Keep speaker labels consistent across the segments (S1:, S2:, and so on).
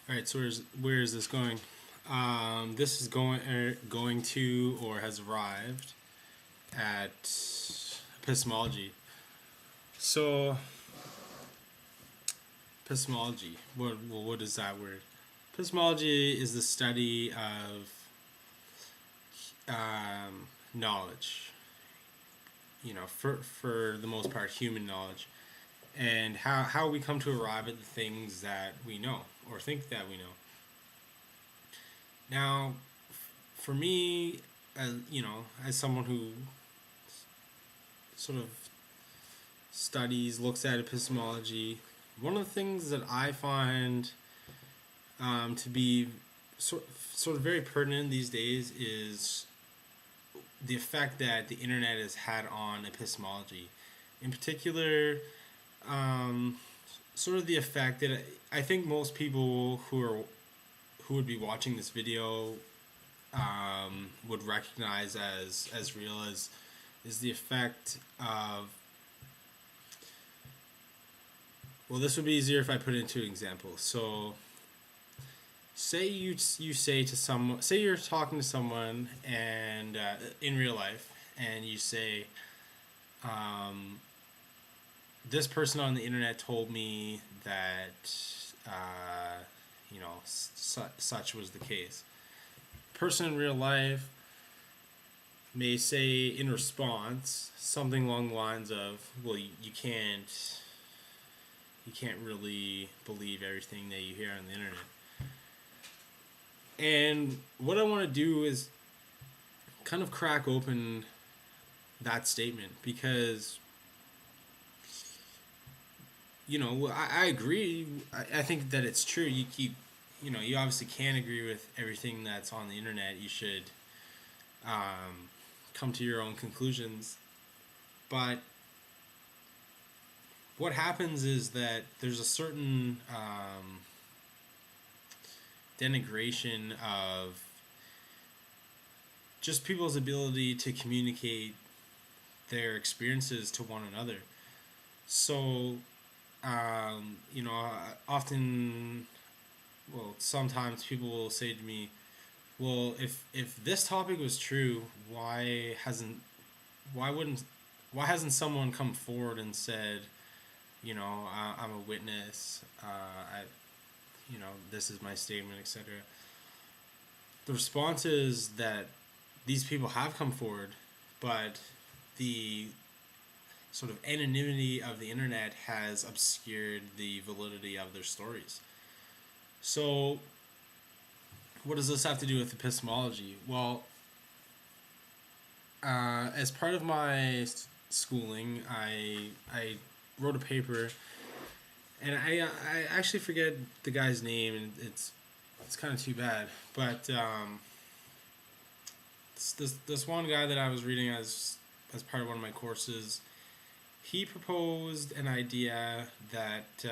S1: All right, so where is this going? This is going to or has arrived at epistemology. So epistemology. What is that word? Epistemology is the study of knowledge. For the most part, human knowledge, and how we come to arrive at the things that we know or think that we know. Now, for me, as someone who sort of looks at epistemology, one of the things that I find to be sort of very pertinent these days is the effect that the internet has had on epistemology. In particular, sort of the effect that I think most people who would be watching this video would recognize as real as is the effect of. Well, this would be easier if I put it into an example. So, say you say to someone, say you're talking to someone and in real life, and you say, this person on the internet told me that such was the case. Person in real life may say in response something along the lines of, well, you can't really believe everything that you hear on the internet. And what I want to do is kind of crack open that statement, because I agree. I think that it's true. You obviously can't agree with everything that's on the internet. You should come to your own conclusions. But what happens is that there's a certain denigration of just people's ability to communicate their experiences to one another. So, often, sometimes people will say to me, well, if this topic was true, why hasn't someone come forward and said, I'm a witness, this is my statement, etc. The response is that these people have come forward, but the sort of anonymity of the internet has obscured the validity of their stories. So, what does this have to do with epistemology? Well, as part of my schooling, I wrote a paper, and I actually forget the guy's name, and it's kind of too bad. But this one guy that I was reading as part of one of my courses, he proposed an idea that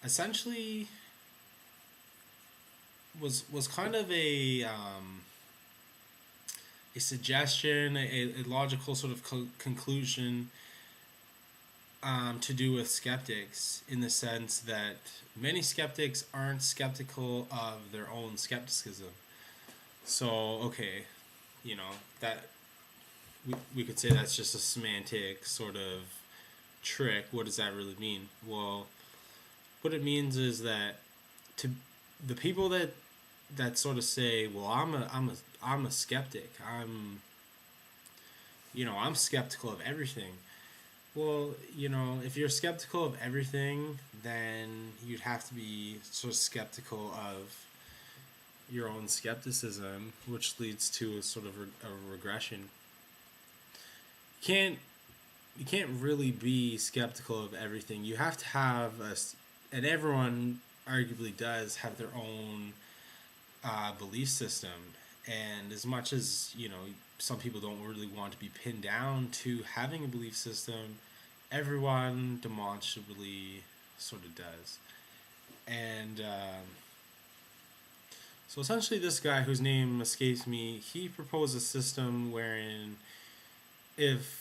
S1: essentially was kind of a suggestion, a logical sort of conclusion to do with skeptics, in the sense that many skeptics aren't skeptical of their own skepticism. So, okay, that we could say that's just a semantic sort of trick. What does that really mean? Well, what it means is that to the people that sort of say, well, I'm a skeptic. I'm skeptical of everything. Well, if you're skeptical of everything, then you'd have to be sort of skeptical of your own skepticism, which leads to a sort of a regression. You can't really be skeptical of everything. You have to have and everyone arguably does have their own belief system. And as much as, some people don't really want to be pinned down to having a belief system, everyone demonstrably sort of does. And so essentially this guy, whose name escapes me, he proposed a system wherein if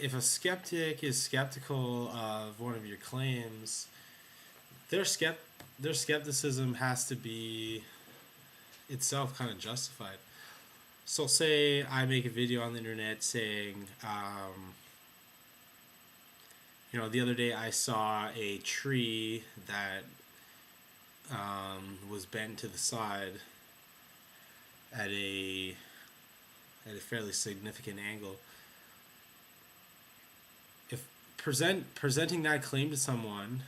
S1: a skeptic is skeptical of one of your claims, their their skepticism has to be itself kind of justified. So say I make a video on the internet saying, the other day I saw a tree that was bent to the side at a fairly significant angle. If presenting that claim to someone,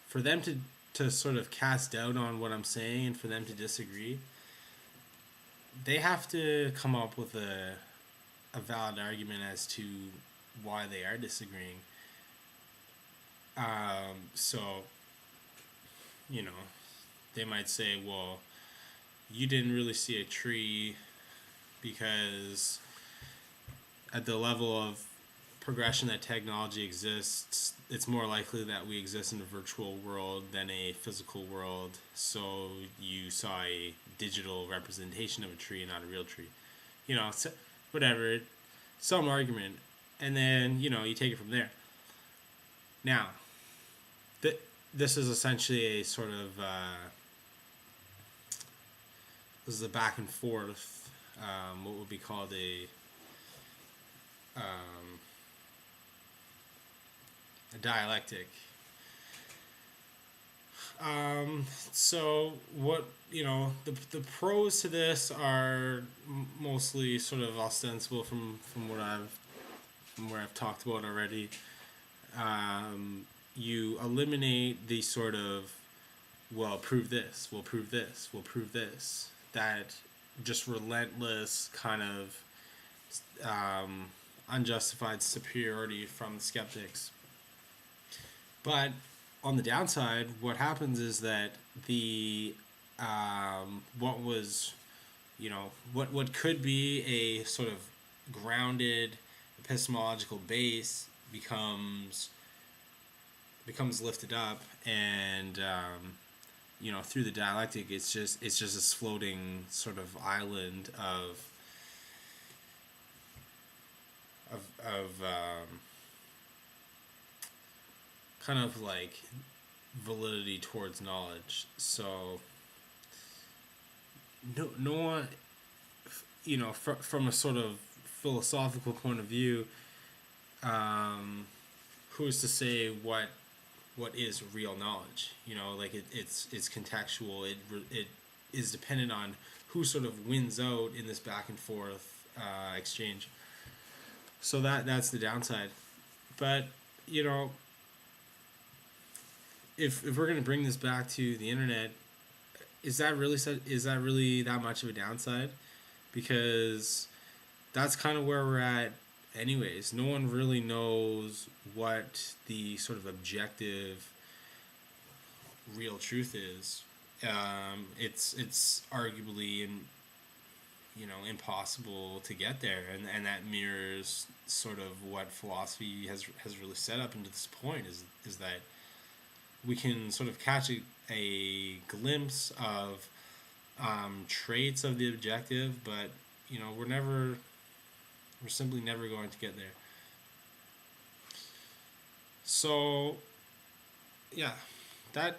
S1: for them to sort of cast doubt on what I'm saying and for them to disagree, they have to come up with a valid argument as to why they are disagreeing. So, they might say, well, you didn't really see a tree because at the level of progression that technology exists, it's more likely that we exist in a virtual world than a physical world. So you saw a digital representation of a tree and not a real tree. So whatever, some argument. And then, you take it from there. Now, this is essentially a sort of, this is a back and forth, what would be called a dialectic. So what, the pros to this are mostly sort of ostensible from where I've talked about already. You eliminate the sort of, well, prove this, we'll prove this, we'll prove this. That just relentless kind of unjustified superiority from the skeptics. But on the downside, what happens is that the what was, what could be a sort of grounded epistemological base becomes lifted up, and through the dialectic, it's just this floating sort of island of kind of like validity towards knowledge. So no one, from a sort of philosophical point of view, who's to say what is real knowledge? Like it's contextual. It is dependent on who sort of wins out in this back and forth exchange. So that's the downside. But if we're gonna bring this back to the internet, is that really that much of a downside? Because that's kind of where we're at anyways. No one really knows what the sort of objective real truth is. It's arguably impossible to get there, and that mirrors sort of what philosophy has really set up into this point, is that we can sort of catch a glimpse of traits of the objective, but we're simply never going to get there. So, yeah, that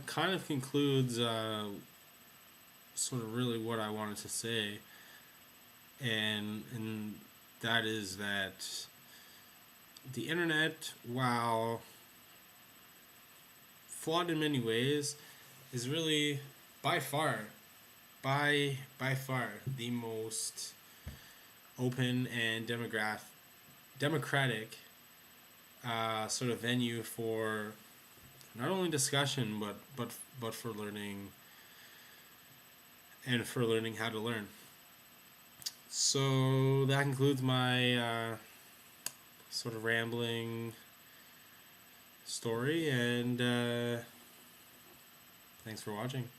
S1: kind of concludes sort of really what I wanted to say, and that is that the internet, while flawed in many ways, is really by far the most open and democratic sort of venue for not only discussion but for learning, and for learning how to learn. So that concludes my sort of rambling story, and thanks for watching.